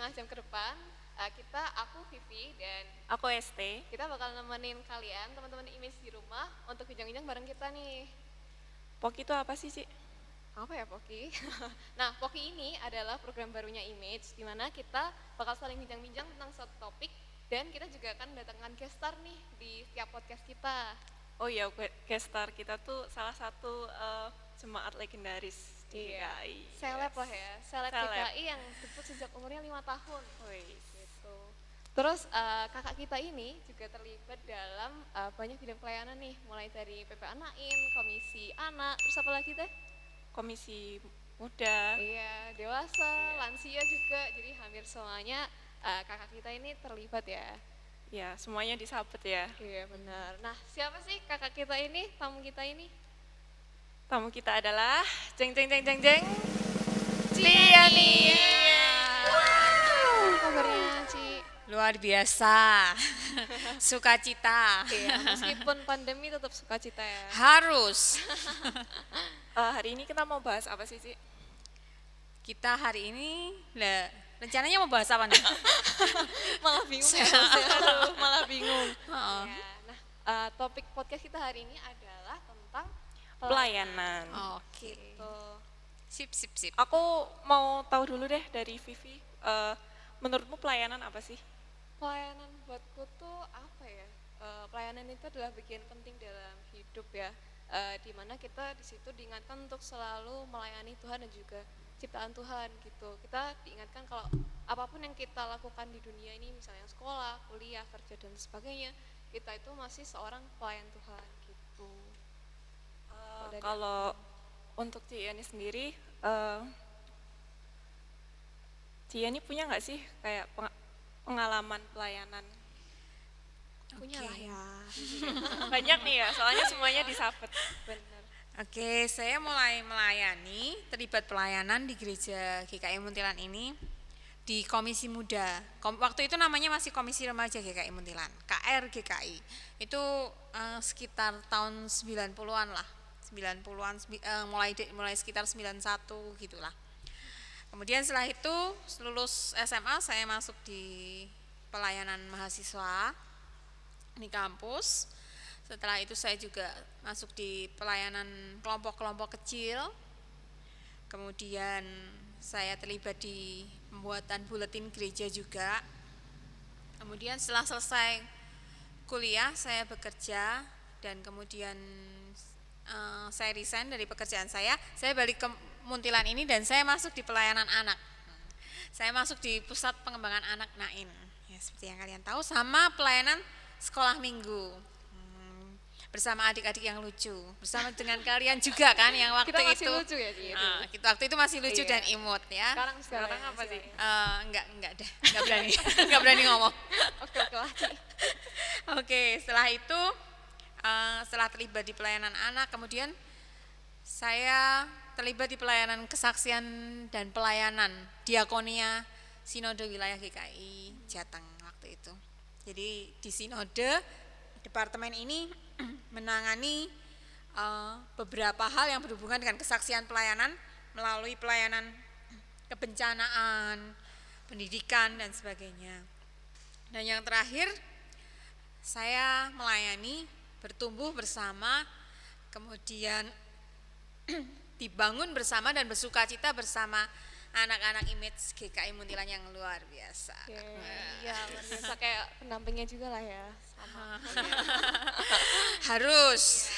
setengah jam ke depan aku Vivi dan Aku ST. kita bakal nemenin kalian teman-teman Image di rumah untuk bincang-bincang bareng kita nih. POK itu apa sih, Ci? Apa ya Poki? Nah, Poki ini adalah program barunya Image di mana kita bakal saling bincang-bincang tentang suatu topik dan kita juga akan mendatangkan guest star nih di setiap podcast kita. Oh iya, guest star kita tuh salah satu jemaat legendaris di Iya, GKI. seleb lah ya, seleb Seleb. GKI yang debut sejak umurnya 5 tahun. Wih. Gitu. Terus kakak kita ini juga terlibat dalam banyak bidang pelayanan nih, mulai dari PPA Nain, Komisi Anak, terus apa lagi teh? Komisi Muda. Iya, dewasa, Iya. lansia juga, jadi hampir semuanya kakak kita ini terlibat ya. Ya, semuanya disabet ya. Iya benar. Nah, siapa sih kakak kita ini, tamu kita ini? Tamu kita adalah jeng jeng jeng jeng jeng Ciani. Apa kabarnya, Ci? Luar biasa. Sukacita. Iya, meskipun pandemi tetap sukacita ya. Harus. Hari ini kita mau bahas apa sih, Ci? Kita hari ini rencananya mau bahas apa nih? Malah bingung ya. Aduh, malah bingung. Heeh. Ya, nah, topik podcast kita hari ini adalah tentang Pelayanan. Oke. Gitu. Sip sip sip. Aku mau tahu dulu deh dari Vivi. Menurutmu pelayanan apa sih? Pelayanan buatku tuh apa ya? Pelayanan itu adalah bagian penting dalam hidup ya. Di mana kita di situ diingatkan untuk selalu melayani Tuhan dan juga ciptaan Tuhan gitu. Kita diingatkan kalau apapun yang kita lakukan di dunia ini, misalnya sekolah, kuliah, kerja dan sebagainya, kita itu masih seorang pelayan Tuhan gitu. Dari Kalau untuk Ciani sendiri, Ciani punya nggak sih kayak pengalaman pelayanan? punya lah ya. Banyak nih ya, soalnya semuanya disabet. Benar. Oke, saya mulai melayani, terlibat pelayanan di gereja GKI Muntilan ini di Komisi Muda. Waktu itu namanya masih Komisi Remaja GKI Muntilan, KR GKI. Itu sekitar tahun 90-an lah. 90-an mulai sekitar 91 gitulah. Kemudian setelah itu lulus SMA saya masuk di pelayanan mahasiswa di kampus. Setelah itu saya juga masuk di pelayanan kelompok-kelompok kecil. Kemudian saya terlibat di pembuatan buletin gereja juga. Kemudian setelah selesai kuliah saya bekerja dan kemudian saya resign dari pekerjaan saya balik ke Muntilan ini dan saya masuk di pelayanan anak. Saya masuk di pusat pengembangan anak Nain, ya, seperti yang kalian tahu, sama pelayanan sekolah minggu bersama adik-adik yang lucu, bersama dengan kalian juga kan yang waktu Kita masih itu lucu ya, Ci? kita waktu itu masih lucu Iya. dan imut ya. Sekarang apa sih? Enggak deh, enggak berani, enggak berani ngomong. Oke lah, Ci. Oke, setelah itu setelah terlibat di pelayanan anak, kemudian saya terlibat di pelayanan kesaksian dan pelayanan diakonia Sinode Wilayah GKI Jateng waktu itu. Jadi di Sinode departemen ini menangani beberapa hal yang berhubungan dengan kesaksian pelayanan melalui pelayanan kebencanaan, pendidikan dan sebagainya. Dan yang terakhir saya melayani bertumbuh bersama, kemudian dibangun bersama dan bersukacita bersama anak-anak Image GKI Muntilan yang luar biasa. Ya, luar biasa kayak pendampingnya juga lah ya. Sama. Harus.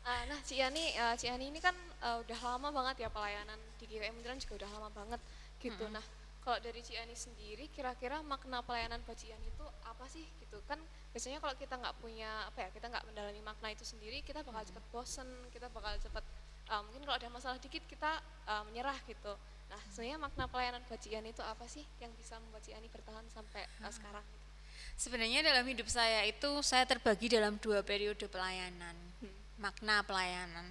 Nah, Ci Yani ini kan udah lama banget ya pelayanan di GKI Muntilan juga udah lama banget gitu. Nah, kalau dari Ci Yani sendiri, kira-kira makna pelayanan buat Ci Yani itu apa sih gitu? Kan biasanya kalau kita nggak punya kita nggak mendalami makna itu sendiri, kita bakal cepet bosen, kita bakal cepet mungkin kalau ada masalah dikit kita menyerah gitu. Nah, sebenarnya makna pelayanan buat Ci Yani itu apa sih yang bisa membuat Ci Yani bertahan sampai sekarang? Sebenarnya dalam hidup saya itu saya terbagi dalam 2 periode pelayanan, makna pelayanan.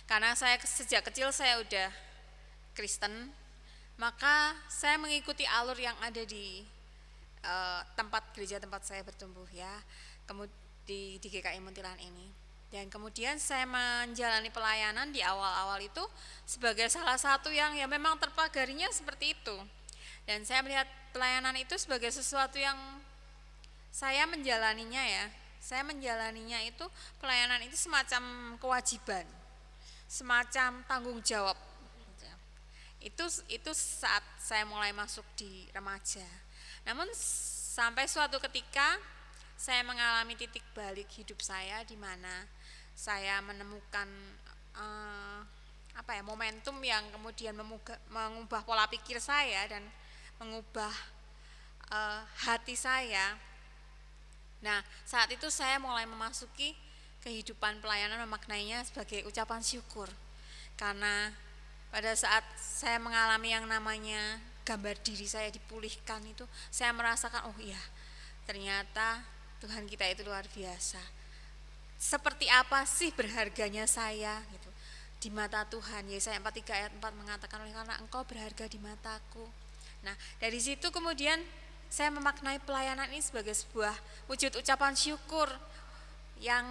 Karena saya sejak kecil saya udah Kristen, maka saya mengikuti alur yang ada di tempat gereja tempat saya bertumbuh ya, di GKI Muntilan ini. Dan kemudian saya menjalani pelayanan di awal-awal itu sebagai salah satu yang ya memang terpagarinya seperti itu. Dan saya melihat pelayanan itu sebagai sesuatu yang saya menjalaninya ya. Saya menjalaninya itu pelayanan itu semacam kewajiban, semacam tanggung jawab. Itu saat saya mulai masuk di remaja. Namun sampai suatu ketika saya mengalami titik balik hidup saya di mana saya menemukan momentum yang kemudian mengubah pola pikir saya dan mengubah hati saya. Nah, saat itu saya mulai memasuki kehidupan pelayanan, memaknainya sebagai ucapan syukur. Karena pada saat saya mengalami yang namanya gambar diri saya dipulihkan itu, saya merasakan, oh iya, ternyata Tuhan kita itu luar biasa. Seperti apa sih berharganya saya gitu di mata Tuhan. Yesaya 43 ayat 4 mengatakan, oleh karena engkau berharga di mataku. Nah, dari situ kemudian saya memaknai pelayanan ini sebagai sebuah wujud ucapan syukur yang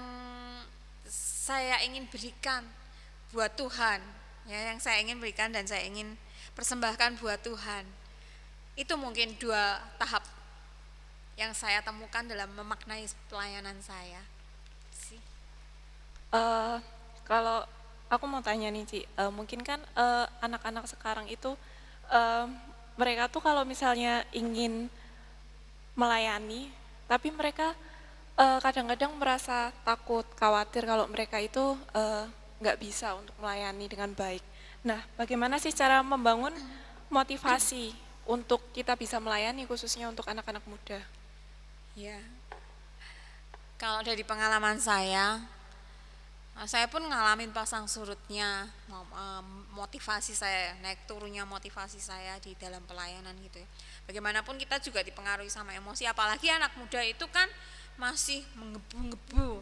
saya ingin berikan buat Tuhan, ya, yang saya ingin berikan dan saya ingin persembahkan buat Tuhan. Itu mungkin 2 tahap yang saya temukan dalam memaknai pelayanan saya. Kalau aku mau tanya nih Ci, mungkin kan anak-anak sekarang itu mereka tuh kalau misalnya ingin melayani, tapi mereka kadang-kadang merasa takut, khawatir kalau mereka itu nggak bisa untuk melayani dengan baik. Nah, bagaimana sih cara membangun motivasi untuk kita bisa melayani khususnya untuk anak-anak muda? Ya, kalau dari pengalaman saya pun ngalamin pasang surutnya motivasi saya, naik turunnya motivasi saya di dalam pelayanan gitu ya. Bagaimanapun kita juga dipengaruhi sama emosi, apalagi anak muda itu kan masih menggebu-gebu,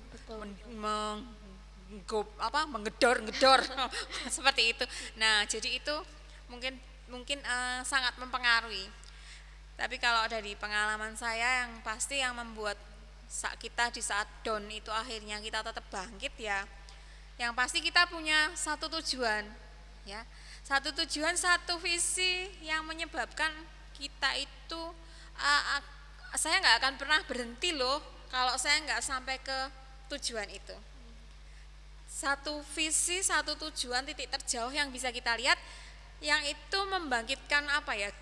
menggedor-gedor seperti itu. Nah, jadi itu mungkin sangat mempengaruhi. Tapi kalau dari pengalaman saya, yang pasti yang membuat kita di saat down itu akhirnya kita tetap bangkit ya, yang pasti kita punya satu tujuan ya, satu tujuan, satu visi yang menyebabkan kita itu saya nggak akan pernah berhenti loh kalau saya nggak sampai ke tujuan itu. Satu visi, satu tujuan, titik terjauh yang bisa kita lihat, yang itu membangkitkan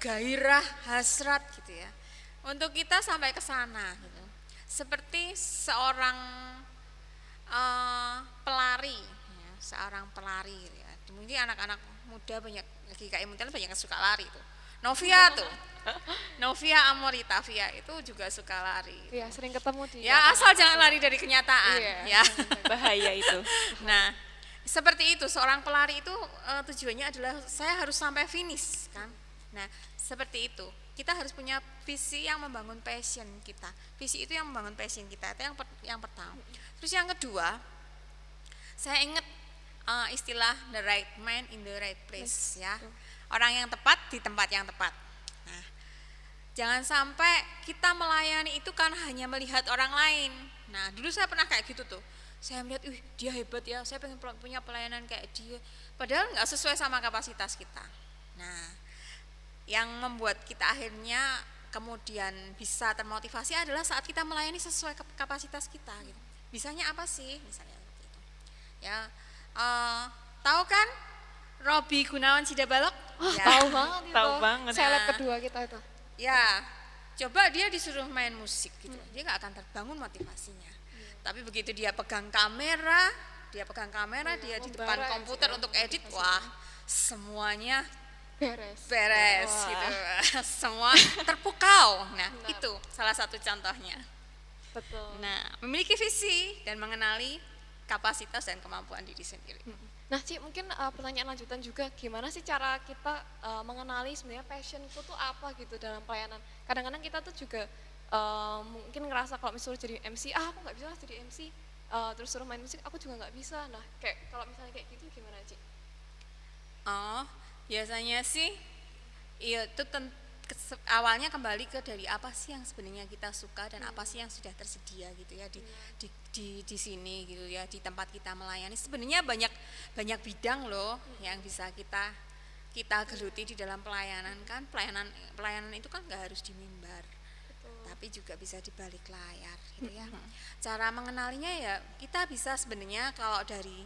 gairah, hasrat gitu ya, untuk kita sampai ke sana gitu. Seperti seorang pelari ya, seorang pelari ya. Mungkin anak-anak muda banyak lagi kayak mungkin banyak yang suka lari tuh. Novia Amoritavia itu juga suka lari. Iya, sering ketemu di Ya, asal jangan lari dari kenyataan. Iya. Ya. Bahaya itu. Nah, seperti itu, seorang pelari itu tujuannya adalah saya harus sampai finish kan. Nah, seperti itu. Kita harus punya visi yang membangun passion kita. Visi itu yang membangun passion kita. Itu yang pertama. Terus yang kedua, saya ingat istilah the right man in the right place ya. Orang yang tepat di tempat yang tepat. Nah, jangan sampai kita melayani itu kan hanya melihat orang lain. Nah, dulu saya pernah kayak gitu tuh. Saya melihat, dia hebat ya, saya pengen punya pelayanan kayak dia. Padahal nggak sesuai sama kapasitas kita. Nah, yang membuat kita akhirnya kemudian bisa termotivasi adalah saat kita melayani sesuai kapasitas kita gitu. Bisanya apa sih? Misalnya gitu. Ya, tahu kan Robi Gunawan Sidabalok? Ya. Tahu banget itu. Tahu banget. Seleb kedua kita itu. Ya, coba dia disuruh main musik gitu, dia nggak akan terbangun motivasinya. Tapi begitu dia pegang kamera, dia di depan komputer untuk edit, wah semuanya beres gitu, semua terpukau. Nah, itu salah satu contohnya. Betul. Nah, memiliki visi dan mengenali kapasitas dan kemampuan diri sendiri. Nah, Ci, mungkin pertanyaan lanjutan juga, gimana sih cara kita mengenali sebenarnya passion itu tuh apa gitu dalam pelayanan? Kadang-kadang kita tuh juga mungkin ngerasa kalau misalnya jadi MC, aku nggak bisa jadi MC, terus suruh main musik, aku juga nggak bisa. Nah, kayak kalau misalnya kayak gitu gimana, Ci? Biasanya sih, itu awalnya kembali ke dari apa sih yang sebenarnya kita suka dan apa sih yang sudah tersedia gitu ya di sini gitu ya, di tempat kita melayani. Sebenarnya banyak bidang loh yang bisa kita kita geluti di dalam pelayanan kan, pelayanan itu kan nggak harus di mimbar, Betul. tapi juga bisa di balik layar gitu ya. Cara mengenalinya ya kita bisa sebenarnya kalau dari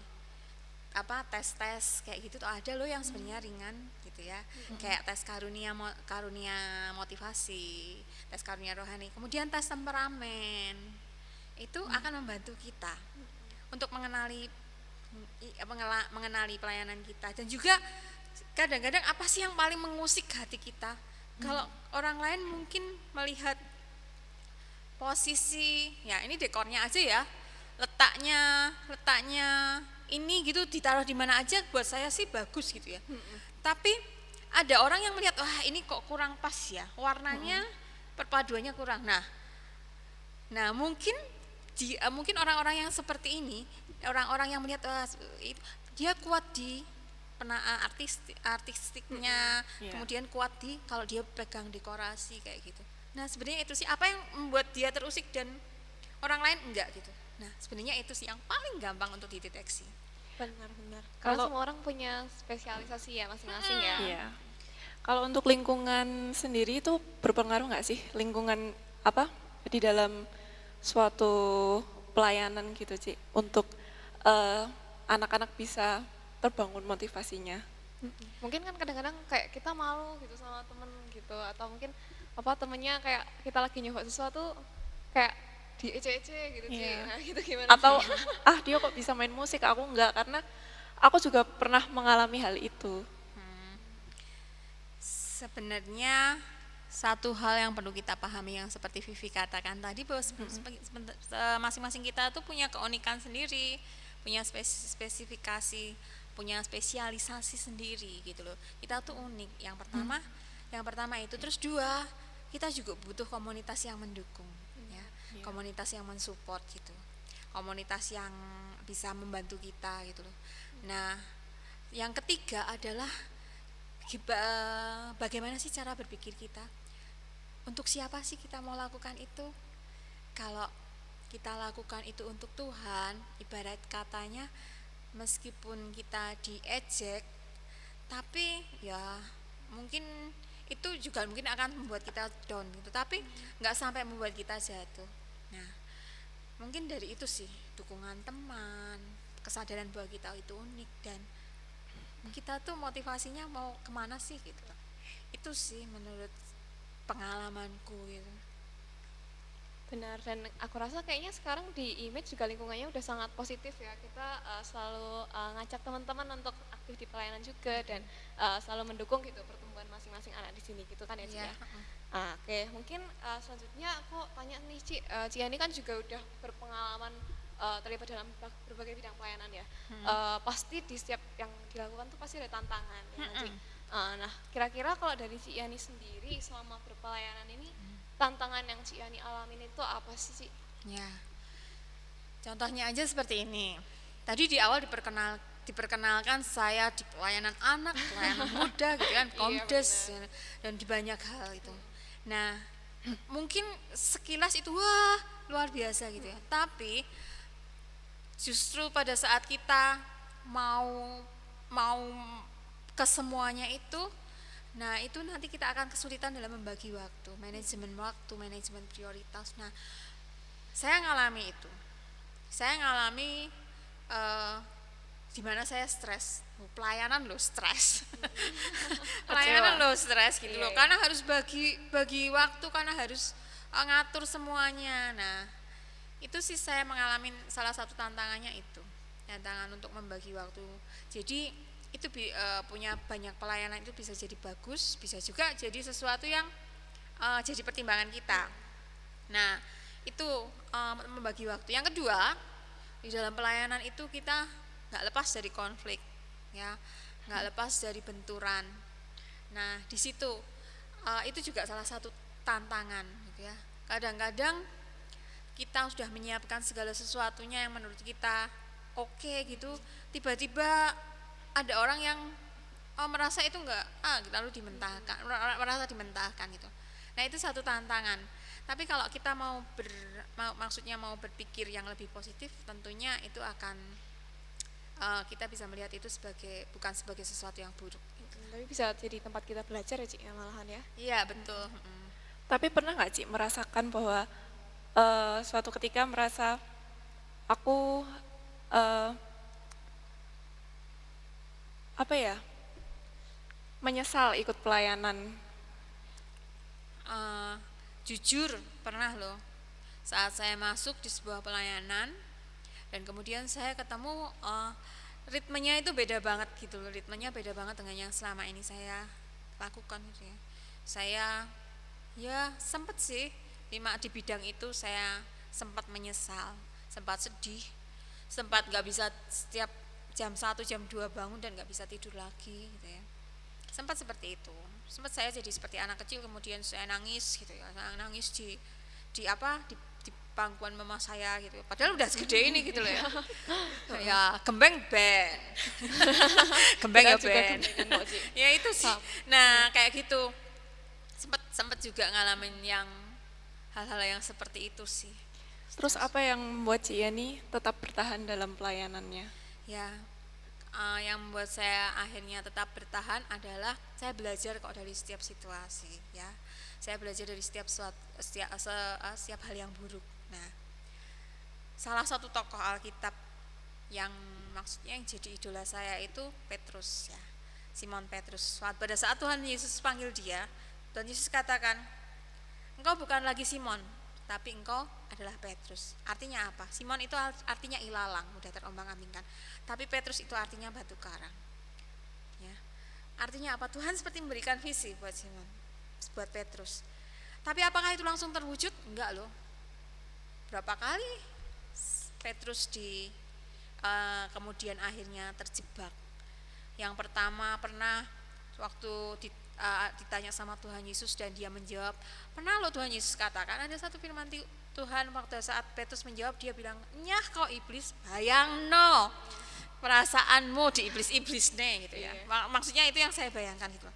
tes kayak gitu tuh ada loh yang sebenarnya ringan gitu ya, kayak tes karunia motivasi, tes karunia rohani, kemudian tes temperamen itu akan membantu kita untuk mengenali pelayanan kita. Dan juga kadang-kadang apa sih yang paling mengusik hati kita. Kalau orang lain mungkin melihat posisi, ya ini dekornya aja ya, letaknya ini gitu ditaruh di mana aja, buat saya sih bagus gitu ya. Tapi ada orang yang melihat, wah ini kok kurang pas ya, warnanya perpaduannya kurang. Nah mungkin mungkin orang-orang yang seperti ini, orang-orang yang melihat, wah dia kuat di artistiknya, Iya. kemudian kuat di kalau dia pegang dekorasi kayak gitu. Nah sebenarnya itu sih apa yang membuat dia terusik dan orang lain enggak gitu. Nah sebenarnya itu sih yang paling gampang untuk dideteksi. Benar-benar. Karena Kalau semua orang punya spesialisasi ya masing-masing ya. iya. Kalau untuk lingkungan sendiri itu berpengaruh nggak sih, lingkungan apa di dalam suatu pelayanan gitu, Ci, untuk anak-anak bisa terbangun motivasinya? Mungkin kan kadang-kadang kayak kita malu gitu sama temen gitu, atau mungkin temennya kayak kita lagi nyoba sesuatu kayak diece-ece gitu sih. Iya. Nah gitu gimana Atau sih? dia kok bisa main musik, aku enggak, karena aku juga pernah mengalami hal itu. Sebenarnya satu hal yang perlu kita pahami yang seperti Vivi katakan tadi, bahwa masing-masing kita tuh punya keunikan sendiri, punya spesifikasi, punya spesialisasi sendiri gitu loh. Kita tuh unik. Yang pertama itu, terus dua, kita juga butuh komunitas yang mendukung ya. Iya. Komunitas yang mensupport gitu. Komunitas yang bisa membantu kita gitu loh. Nah, yang ketiga adalah bagaimana sih cara berpikir kita? Untuk siapa sih kita mau lakukan itu? Kalau kita lakukan itu untuk Tuhan, ibarat katanya meskipun kita diejek, tapi ya mungkin itu juga mungkin akan membuat kita down gitu, tapi nggak sampai membuat kita jatuh. Nah, mungkin dari itu sih, dukungan teman, kesadaran bahwa kita itu unik, dan kita tuh motivasinya mau kemana sih gitu. Itu sih menurut pengalamanku gitu. Benar, dan aku rasa kayaknya sekarang di image juga lingkungannya udah sangat positif ya. Kita selalu ngajak teman-teman untuk aktif di pelayanan juga, dan selalu mendukung gitu pertumbuhan masing-masing anak di sini gitu kan ya, Ci Iya, ya. Oke, mungkin selanjutnya aku tanya nih Ci Yani kan juga udah berpengalaman terlibat dalam berbagai bidang pelayanan ya. Pasti di setiap yang dilakukan tuh pasti ada tantangan ya kan, Ci? Nah, kira-kira kalau dari Ci Yani sendiri selama berpelayanan ini, tantangan yang Ci Yani alamin itu apa sih, Ci? ya. Contohnya aja seperti ini. Tadi di awal diperkenalkan saya di pelayanan anak, pelayanan muda gitu kan, Iya, Komdes, dan di banyak hal itu. Nah, mungkin sekilas itu wah luar biasa gitu ya. Tapi justru pada saat kita mau ke semuanya itu, nah itu nanti kita akan kesulitan dalam membagi waktu, manajemen prioritas. Nah, saya ngalami itu. Saya ngalami di mana saya stres. Pelayanan lo stres. Pelayanan lo stres gitu loh. Iya. Karena harus bagi waktu, karena harus ngatur semuanya. Nah, itu sih saya mengalami salah satu tantangannya itu. Tantangan untuk membagi waktu. Jadi itu punya banyak pelayanan itu bisa jadi bagus, bisa juga jadi sesuatu yang jadi pertimbangan kita. Nah, itu membagi waktu. Yang kedua, di dalam pelayanan itu kita nggak lepas dari konflik, ya, nggak lepas dari benturan. Nah, di situ itu juga salah satu tantangan, gitu ya. Kadang-kadang kita sudah menyiapkan segala sesuatunya yang menurut kita oke gitu, tiba-tiba ada orang yang merasa itu enggak, lalu dimentahkan, merasa dimentahkan gitu. Nah, itu satu tantangan. Tapi kalau kita maksudnya mau berpikir yang lebih positif, tentunya itu akan kita bisa melihat itu bukan sebagai sesuatu yang buruk. Tapi bisa jadi tempat kita belajar ya Ci ya malahan ya. Iya betul. Tapi pernah nggak Ci merasakan bahwa suatu ketika merasa aku eh, apa ya, menyesal ikut pelayanan? Eh, jujur pernah loh, saat saya masuk di sebuah pelayanan dan kemudian saya ketemu ritmenya itu beda banget gitu loh, ritmenya beda banget dengan yang selama ini saya lakukan gitu ya. Saya ya sempat sih di bidang itu saya sempat menyesal, sempat sedih, sempat nggak bisa setiap jam 1 jam 2 bangun dan nggak bisa tidur lagi gitu ya. Sempat seperti itu, sempat saya jadi seperti anak kecil, kemudian saya nangis gitu ya, nangis di apa di pangkuan mama saya gitu, padahal udah segede ini gitu loh ya. Ya gembeng band gembeng ya Kita juga band gembengan kok, Ci. ya itu sih. Nah kayak gitu, sempat sempat juga ngalamin yang hal-hal yang seperti itu sih. Terus apa yang membuat Ci Yani tetap bertahan dalam pelayanannya? Ya, yang membuat saya akhirnya tetap bertahan adalah saya belajar kok dari setiap situasi ya. Saya belajar dari setiap hal yang buruk. Nah, salah satu tokoh Alkitab yang maksudnya yang jadi idola saya itu Petrus ya. Simon Petrus. Pada saat Tuhan Yesus panggil dia, Tuhan Yesus katakan, "Engkau bukan lagi Simon, tapi engkau adalah Petrus." Artinya apa? Simon itu artinya ilalang, mudah terombang-ambingkan. Tapi Petrus itu artinya batu karang. Ya. Artinya apa? Tuhan seperti memberikan visi buat Simon, buat Petrus. Tapi apakah itu langsung terwujud? Enggak loh. Berapa kali Petrus kemudian akhirnya terjebak. Yang pertama pernah waktu ditanya sama Tuhan Yesus dan dia menjawab, pernah loh Tuhan Yesus katakan, ada satu firman Tuhan pada saat Petrus menjawab, dia bilang, "Nyah kau iblis, bayang no perasaanmu di iblis-iblis nih," gitu ya. Maksudnya itu yang saya bayangkan gitu.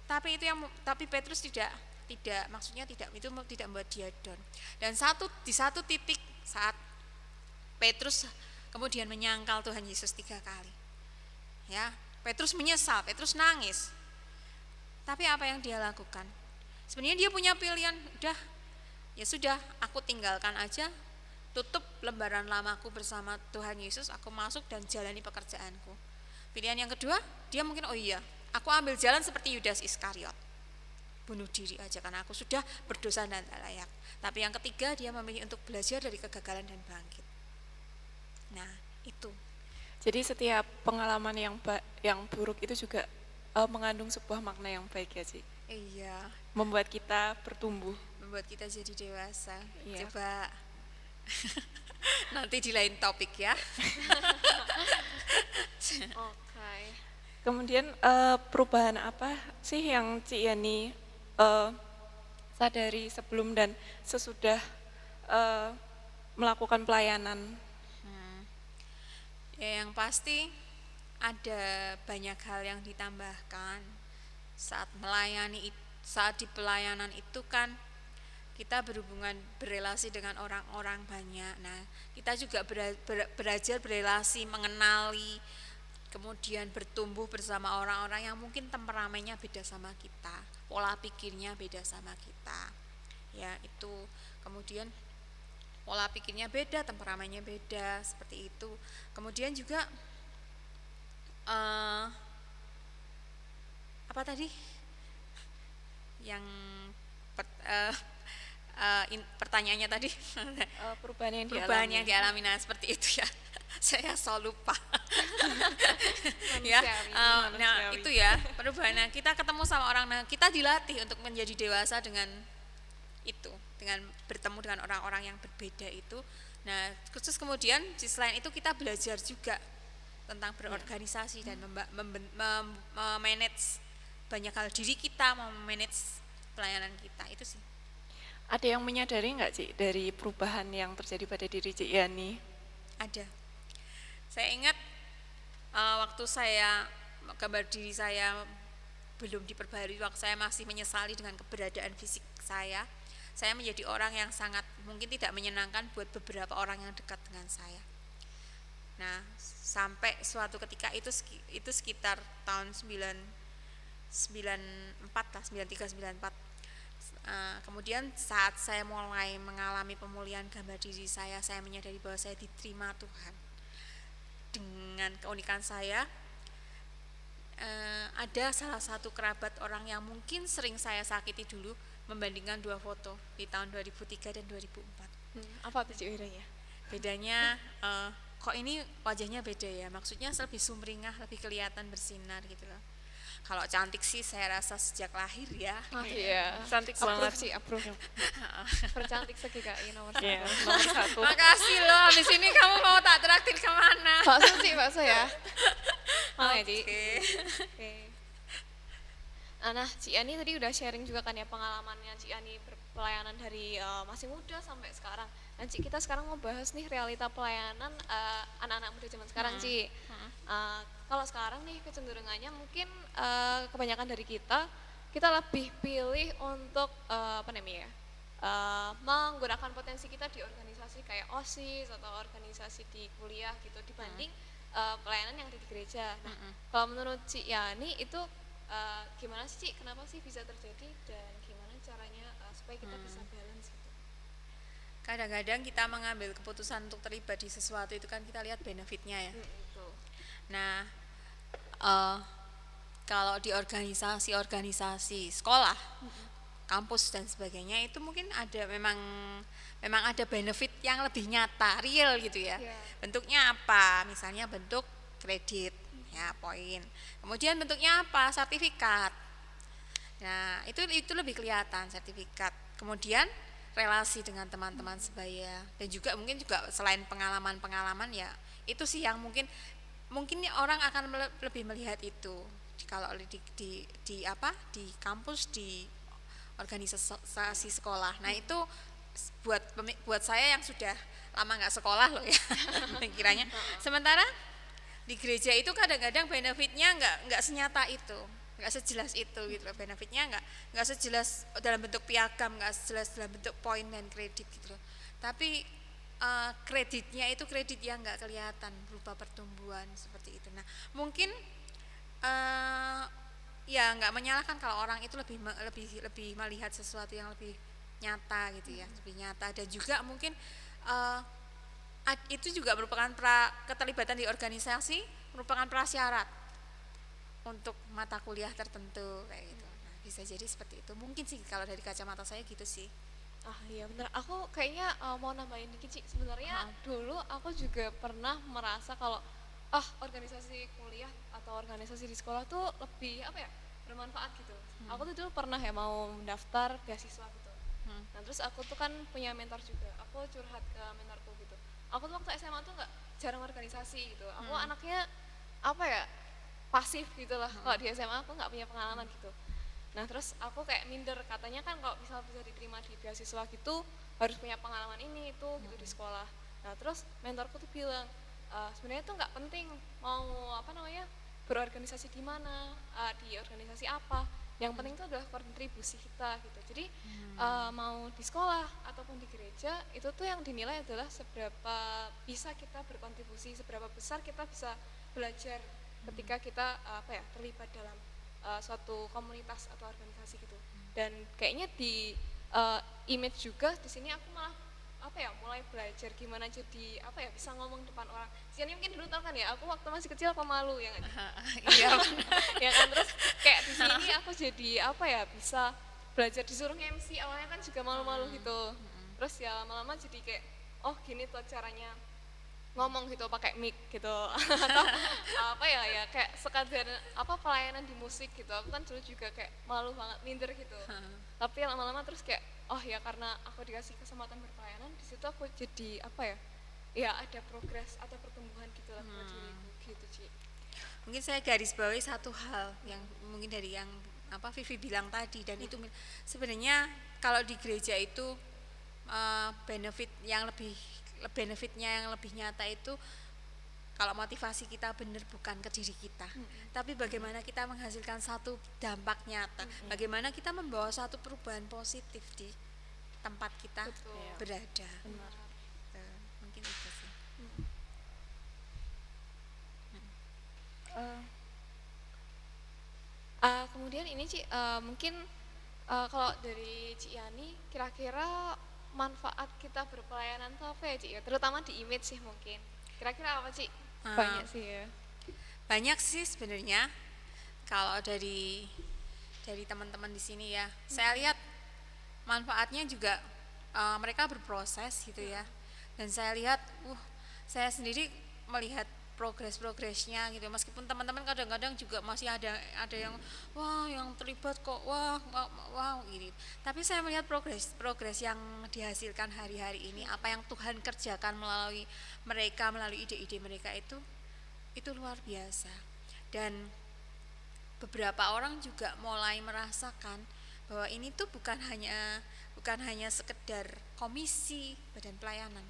Tapi Petrus tidak maksudnya tidak, itu tidak membuat dia down. Dan di satu titik saat Petrus kemudian menyangkal Tuhan Yesus 3 kali. Ya, Petrus menyesal, Petrus nangis. Tapi apa yang dia lakukan? Sebenarnya dia punya pilihan, udah ya sudah, aku tinggalkan aja, tutup lembaran lamaku bersama Tuhan Yesus, aku masuk dan jalani pekerjaanku. Pilihan yang kedua, dia mungkin oh iya, aku ambil jalan seperti Yudas Iskariot, bunuh diri aja karena aku sudah berdosa dan tak layak. Tapi yang ketiga, dia memilih untuk belajar dari kegagalan dan bangkit. Nah itu. Jadi setiap pengalaman yang buruk itu juga mengandung sebuah makna yang baik ya Ci. Iya, Membuat kita bertumbuh. membuat kita jadi dewasa. Iya. Coba nanti di lain topik ya. Oke. Kemudian perubahan apa sih yang Ci Yani sadari sebelum dan sesudah melakukan pelayanan? Ya yang pasti ada banyak hal yang ditambahkan saat saat di pelayanan itu kan kita berrelasi dengan orang-orang banyak. Nah, kita juga belajar berrelasi, mengenali, kemudian bertumbuh bersama orang-orang yang mungkin temperamennya beda sama kita, pola pikirnya beda sama kita. Ya, itu. Kemudian pola pikirnya beda, temperamennya beda, seperti itu. Kemudian juga apa tadi yang pertanyaannya tadi? Perubahan yang Perubahan dialami. yang dialami, nah seperti itu ya. Saya selalu lupa. Ya, nah manusiawi. itu ya perubahan. Nah, kita ketemu sama orang, nah kita dilatih untuk menjadi dewasa dengan itu, dengan bertemu dengan orang-orang yang berbeda itu. Nah, khusus kemudian selain itu kita belajar juga tentang berorganisasi dan memanage banyak hal diri kita, memanage pelayanan kita, itu sih. Ada yang menyadari nggak Ci dari perubahan yang terjadi pada diri Ci Yani? Ada. Saya ingat waktu saya gambar diri saya belum diperbarui, waktu saya masih menyesali dengan keberadaan fisik saya menjadi orang yang sangat mungkin tidak menyenangkan buat beberapa orang yang dekat dengan saya. Nah, sampai suatu ketika itu sekitar tahun 94 lah, 93 94. Kemudian saat saya mulai mengalami pemulihan gambar diri saya menyadari bahwa saya diterima Tuhan. Dengan keunikan saya, ada salah satu kerabat orang yang mungkin sering saya sakiti dulu membandingkan dua foto di tahun 2003 dan 2004. Apa tuh Cik bedanya? Bedanya kok ini wajahnya beda ya, maksudnya lebih sumringah, lebih kelihatan bersinar gitu loh. Kalau cantik sih saya rasa sejak lahir ya. Iya. Cantik Approve banget. sih, approve. Tercantik se-GKI nomor Iya, 1. nomor 1. Makasih loh, habis ini kamu mau tak traktir kemana? Bakso Cik, bakso ya. Mau ya Cik? Oke. Oke. Nah, Cik Yani tadi udah sharing juga kan ya pengalamannya Cik Yani berpelayanan dari masih muda sampai sekarang. Dan Cik, kita sekarang mau bahas nih realita pelayanan anak-anak muda zaman sekarang, Cik. Kalau sekarang nih kecenderungannya mungkin kebanyakan dari kita lebih pilih untuk apa namanya ya, menggunakan potensi kita di organisasi kayak OSIS atau organisasi di kuliah gitu dibanding pelayanan yang ada di gereja. Nah, kalau menurut Cik Yani itu gimana sih Cik? Kenapa sih bisa terjadi dan gimana caranya supaya kita bisa balance gitu? Kadang-kadang kita mengambil keputusan untuk terlibat di sesuatu itu kan kita lihat benefitnya ya. Itu. Nah, kalau di organisasi sekolah, kampus dan sebagainya itu mungkin ada memang ada benefit yang lebih nyata, real gitu ya. Iya. Bentuknya apa? Misalnya bentuk kredit, ya poin. Kemudian bentuknya apa? Sertifikat. Nah, itu lebih kelihatan sertifikat. Kemudian relasi dengan teman-teman sebaya dan juga mungkin juga selain pengalaman-pengalaman ya itu sih yang mungkin orang akan lebih melihat itu kalau di kampus di organisasi sekolah. Nah itu buat saya yang sudah lama nggak sekolah loh ya pikirannya. Sementara di gereja itu kadang-kadang benefitnya nggak senyata itu, nggak sejelas itu gitu loh. Benefitnya nggak sejelas dalam bentuk piagam, nggak sejelas dalam bentuk poin dan kredit gitu loh. Tapi kreditnya itu kredit yang nggak kelihatan berupa pertumbuhan seperti itu. Nah mungkin ya nggak menyalahkan kalau orang itu lebih melihat sesuatu yang lebih nyata gitu ya, lebih nyata. Dan juga mungkin itu juga merupakan keterlibatan di organisasi merupakan prasyarat untuk mata kuliah tertentu kayak gitu. Nah, bisa jadi seperti itu. Mungkin sih kalau dari kacamata saya gitu sih. Iya benar. Aku kayaknya mau nambahin dikit Cik. Sebenarnya dulu aku juga pernah merasa kalau organisasi kuliah atau organisasi di sekolah tuh lebih apa ya, bermanfaat gitu. Aku tuh dulu pernah ya mau mendaftar beasiswa gitu. Nah terus aku tuh kan punya mentor juga. Aku curhat ke mentorku gitu. Aku tuh waktu SMA tuh nggak jarang organisasi gitu. Aku anaknya apa ya, pasif gitu lah. Kalau di SMA aku nggak punya pengalaman gitu. Nah terus aku kayak minder, katanya kan kalau misal bisa diterima di beasiswa gitu harus punya pengalaman ini itu gitu di sekolah. Nah terus mentorku tuh bilang sebenarnya tuh nggak penting mau apa namanya berorganisasi di mana, di organisasi apa. Yang penting itu adalah kontribusi kita gitu. Jadi mau di sekolah ataupun di gereja itu tuh yang dinilai adalah seberapa bisa kita berkontribusi, seberapa besar kita bisa belajar ketika kita terlibat dalam suatu komunitas atau organisasi gitu. Dan kayaknya di image juga di sini aku malah mulai belajar gimana jadi bisa ngomong depan orang. Siani mungkin dulu tau kan ya, aku waktu masih kecil pemalu ya kan. Iya. Ya kan, terus kayak di sini aku jadi bisa belajar disuruh MC, awalnya kan juga malu-malu gitu. Terus ya lama-lama jadi kayak gini tuh caranya ngomong gitu pakai mic gitu atau kayak sekadar pelayanan di musik gitu. Aku kan dulu juga kayak malu banget, minder gitu. Tapi lama-lama terus kayak ya karena aku dikasih kesempatan berpelayanan di situ aku jadi ada progres atau pertumbuhan gitu lah buat diriku gitu Ci. Mungkin saya garis bawahi satu hal yang mungkin dari yang Vivi bilang tadi, dan itu sebenarnya kalau di gereja itu benefitnya yang lebih nyata itu kalau motivasi kita benar bukan ke diri kita, tapi bagaimana kita menghasilkan satu dampak nyata, bagaimana kita membawa satu perubahan positif di tempat kita berada. Benar. Mungkin itu sih. Kemudian ini Ci, mungkin kalau dari Ci Yani, kira-kira manfaat kita berpelayanan itu apa ya Ci? Ya, terutama di image sih mungkin. Kira-kira apa Ci? Eh, Banyak sih ya. Banyak sih sebenarnya kalau dari teman-teman di sini ya. Saya lihat manfaatnya juga mereka berproses gitu ya. Dan saya lihat, saya sendiri melihat progresnya gitu. Meskipun teman-teman kadang-kadang juga masih ada yang wah yang terlibat kok wah gitu. Tapi saya melihat progres yang dihasilkan hari-hari ini, apa yang Tuhan kerjakan melalui mereka, melalui ide-ide mereka itu luar biasa. Dan beberapa orang juga mulai merasakan bahwa ini tuh bukan hanya sekedar komisi badan pelayanan.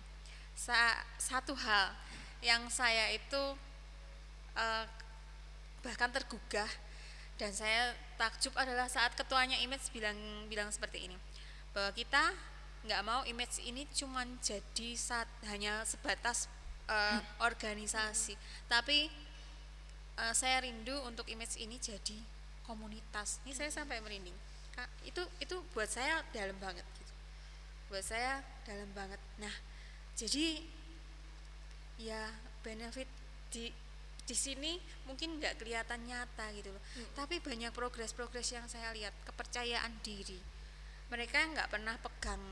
Satu hal yang saya itu eh, bahkan tergugah dan saya takjub adalah saat ketuanya Image bilang seperti ini, bahwa kita nggak mau Image ini cuma jadi hanya sebatas organisasi, tapi saya rindu untuk Image ini jadi komunitas. Ini saya sampai merinding. Kak, itu buat saya dalam banget gitu. Buat saya dalam banget. Nah, jadi ya benefit di sini mungkin nggak kelihatan nyata gitu loh. Tapi banyak progres yang saya lihat, kepercayaan diri. Mereka nggak pernah pegang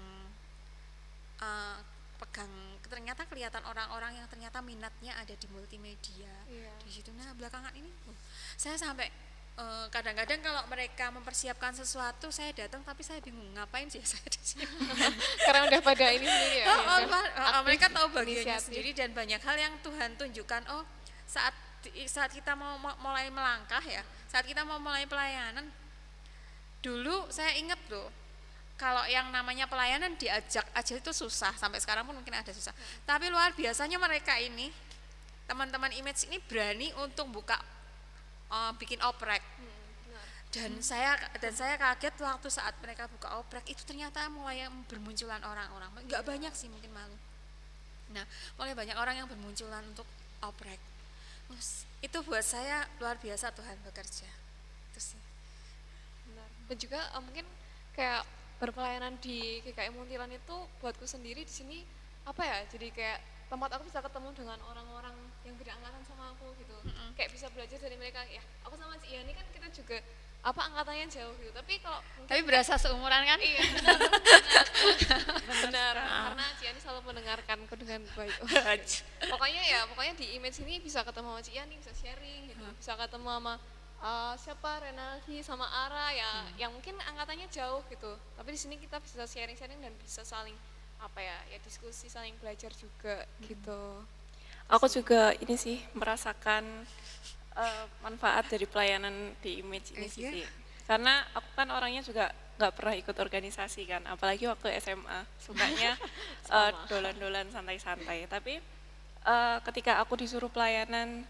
eh, pegang ternyata kelihatan orang-orang yang ternyata minatnya ada di multimedia. Iya. Di situ. Nah, belakangan ini saya sampai kadang-kadang kalau mereka mempersiapkan sesuatu saya datang tapi saya bingung ngapain sih saya di sini. Karena udah pada ini sendiri ya. Udah Mereka aktif, tahu bagiannya inisiatif. sendiri dan banyak hal yang Tuhan tunjukkan. Saat kita mau mulai melangkah ya, saat kita mau mulai pelayanan, dulu saya ingat loh, kalau yang namanya pelayanan diajak aja itu susah, sampai sekarang pun mungkin ada susah. Tapi luar biasanya mereka ini, teman-teman Image ini berani untuk buka bikin oprek. Benar. Dan saya kaget waktu saat mereka buka oprek itu ternyata mulai bermunculan orang-orang. Enggak banyak sih, mungkin malu. Nah, mulai banyak orang yang bermunculan untuk oprek. Itu buat saya luar biasa Tuhan bekerja. Itu sih. Benar. Dan juga mungkin kayak berpelayanan di GKI Muntilan itu buatku sendiri di sini apa ya? Jadi kayak tempat aku bisa ketemu dengan orang-orang yang beda angkatan sama aku gitu. Kayak bisa belajar dari mereka. Ya, aku sama si Yani kan kita juga apa angkatannya jauh gitu. Tapi kalau mungkin Tapi berasa seumuran kan? iya benar karena Ciani selalu mendengarkanku dengan baik. Pokoknya di image ini bisa ketemu sama Ciani, bisa sharing gitu, bisa ketemu sama siapa Renaldi sama Ara ya yang mungkin angkatannya jauh gitu, tapi di sini kita bisa sharing-sharing dan bisa saling apa ya diskusi, saling belajar juga gitu. Aku juga ini sih merasakan manfaat dari pelayanan di image ini sih. Iya. Ci. Karena aku kan orangnya juga nggak pernah ikut organisasi kan, apalagi waktu SMA sukanya dolan-dolan santai-santai. Tapi ketika aku disuruh pelayanan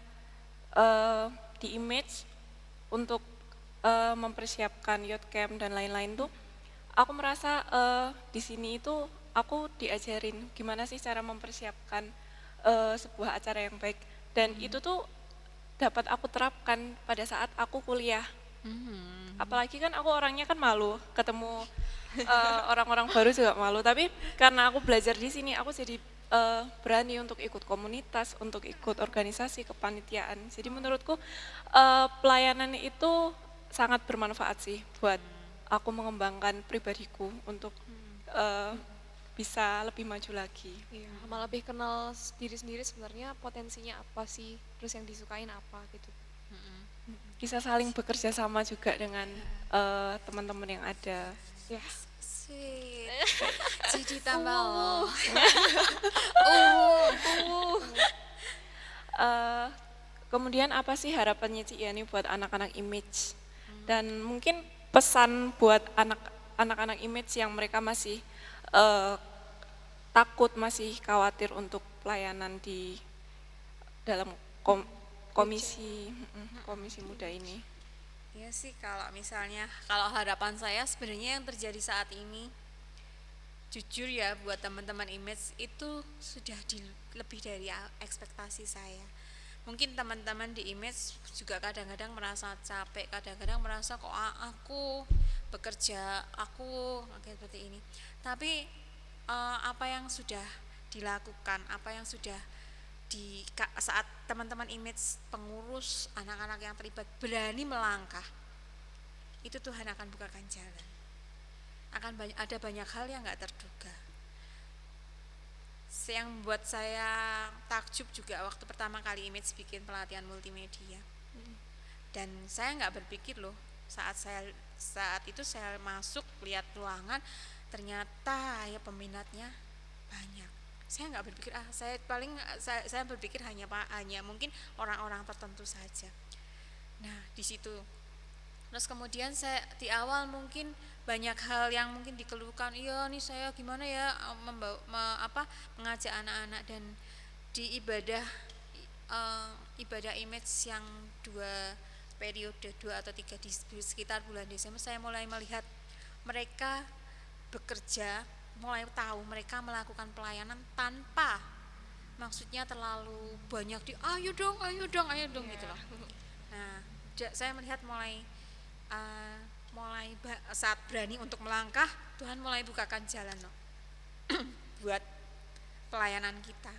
di image untuk mempersiapkan youth camp dan lain-lain tuh, aku merasa di sini itu aku diajarin gimana sih cara mempersiapkan sebuah acara yang baik, dan itu tuh dapat aku terapkan pada saat aku kuliah. Apalagi kan aku orangnya kan malu ketemu orang-orang baru juga malu, tapi karena aku belajar di sini aku jadi berani untuk ikut komunitas, untuk ikut organisasi kepanitiaan. Jadi menurutku pelayanan itu sangat bermanfaat sih buat aku mengembangkan pribadiku untuk bisa lebih maju lagi. Iya, malah lebih kenal diri sendiri sebenarnya potensinya apa sih, terus yang disukain apa gitu. Bisa saling bekerja sama juga dengan teman-teman yang ada. Ya, Sweet. Jadi tambah loh. Kemudian apa sih harapannya Ci Yani buat anak-anak image? Dan mungkin pesan buat anak-anak image yang mereka masih takut, masih khawatir untuk pelayanan di dalam komisi muda ini. Ya sih, kalau harapan saya sebenarnya yang terjadi saat ini, jujur ya buat teman-teman image itu sudah lebih dari ekspektasi saya. Mungkin teman-teman di image juga kadang-kadang merasa capek, kadang-kadang merasa kok aku bekerja, aku kayak seperti ini. Tapi apa yang sudah dilakukan, apa yang sudah saat teman-teman image pengurus anak-anak yang terlibat berani melangkah, itu Tuhan akan bukakan jalan. Ada banyak hal yang nggak terduga. Yang membuat saya takjub juga waktu pertama kali image bikin pelatihan multimedia. Dan saya nggak berpikir loh, saat itu saya masuk lihat ruangan, ternyata ya peminatnya banyak. Saya nggak berpikir saya berpikir hanya mungkin orang-orang tertentu saja. Nah di situ. Terus kemudian saya di awal mungkin banyak hal yang mungkin dikeluhkan, iya nih saya gimana ya mengajak anak-anak, dan di ibadah image yang 2 atau 3 di sekitar bulan Desember, saya mulai melihat mereka bekerja, mulai tahu mereka melakukan pelayanan tanpa maksudnya terlalu banyak ayo dong gitu loh. Nah saya melihat mulai saat berani untuk melangkah, Tuhan mulai bukakan jalan loh buat pelayanan kita.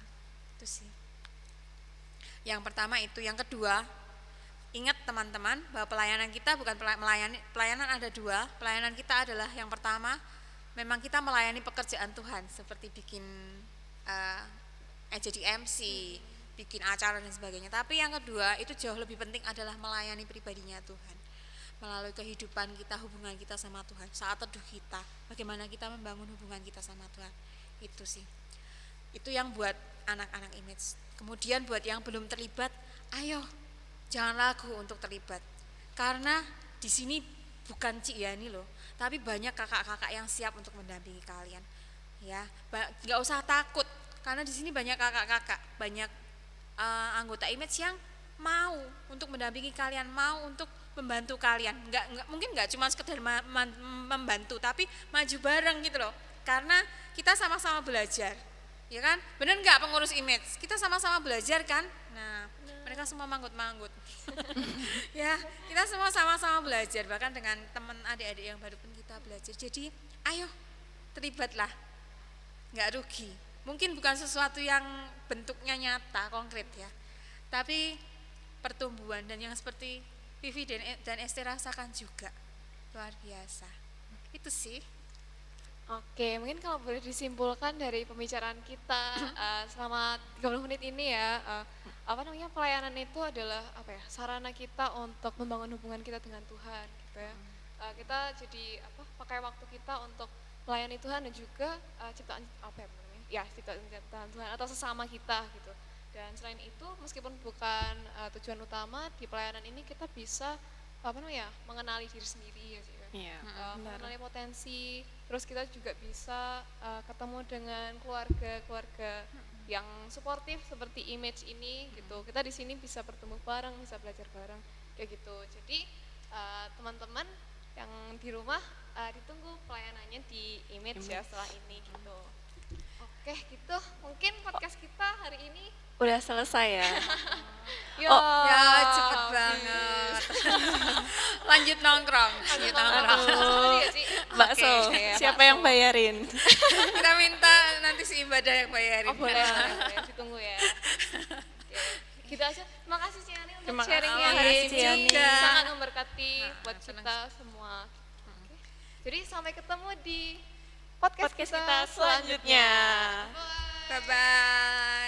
Itu sih yang pertama. Itu yang kedua, ingat teman-teman bahwa pelayanan kita bukan pelayanan ada 2. Pelayanan kita adalah yang pertama, memang kita melayani pekerjaan Tuhan seperti bikin jadi MC, bikin acara dan sebagainya. Tapi yang kedua itu jauh lebih penting adalah melayani pribadinya Tuhan, melalui kehidupan kita, hubungan kita sama Tuhan, saat teduh kita, bagaimana kita membangun hubungan kita sama Tuhan. Itu sih, itu yang buat anak-anak image. Kemudian buat yang belum terlibat, ayo jangan ragu untuk terlibat, karena di sini bukan Cik Yani loh, tapi banyak kakak-kakak yang siap untuk mendampingi kalian. Ya, nggak usah takut, karena di sini banyak kakak-kakak, banyak anggota image yang mau untuk mendampingi kalian, mau untuk membantu kalian. Mungkin nggak cuma sekedar membantu, tapi maju bareng gitu loh, karena kita sama-sama belajar, ya kan? Bener nggak pengurus image? Kita sama-sama belajar kan? Nah, mereka semua manggut-manggut. Ya, kita semua sama-sama belajar, bahkan dengan teman adik-adik yang baru pun kita belajar. Jadi, ayo terlibatlah, nggak rugi. Mungkin bukan sesuatu yang bentuknya nyata, konkret ya, tapi pertumbuhan, dan yang seperti Vivi dan Esti rasakan juga luar biasa. Itu sih. Oke, mungkin kalau boleh disimpulkan dari pembicaraan kita selama 30 menit ini ya, pelayanan itu adalah sarana kita untuk membangun hubungan kita dengan Tuhan gitu ya. Kita jadi pakai waktu kita untuk melayani Tuhan, dan juga ciptaan ciptaan Tuhan atau sesama kita gitu. Dan selain itu, meskipun bukan tujuan utama di pelayanan ini, kita bisa mengenali diri sendiri ya sih. Mengenali potensi, terus kita juga bisa ketemu dengan keluarga yang suportif seperti image ini gitu. Kita di sini bisa bertemu bareng, bisa belajar bareng kayak gitu. Jadi teman-teman yang di rumah ditunggu pelayanannya di image ya setelah ini gitu. Oke gitu, mungkin podcast kita hari ini Udah selesai ya. Ya cepet banget. Lanjut nongkrong. Bakso, siapa yang bayarin? Kita minta nanti si Ibadah yang bayarin. Boleh, ditunggu ya. Gitu aja. Terima kasih Ciani untuk Terima sharingnya kasih, hari ini. Ciani. Sangat memberkati buat kita semua. Oke. Jadi sampai ketemu di podcast kita selanjutnya. Bye-bye.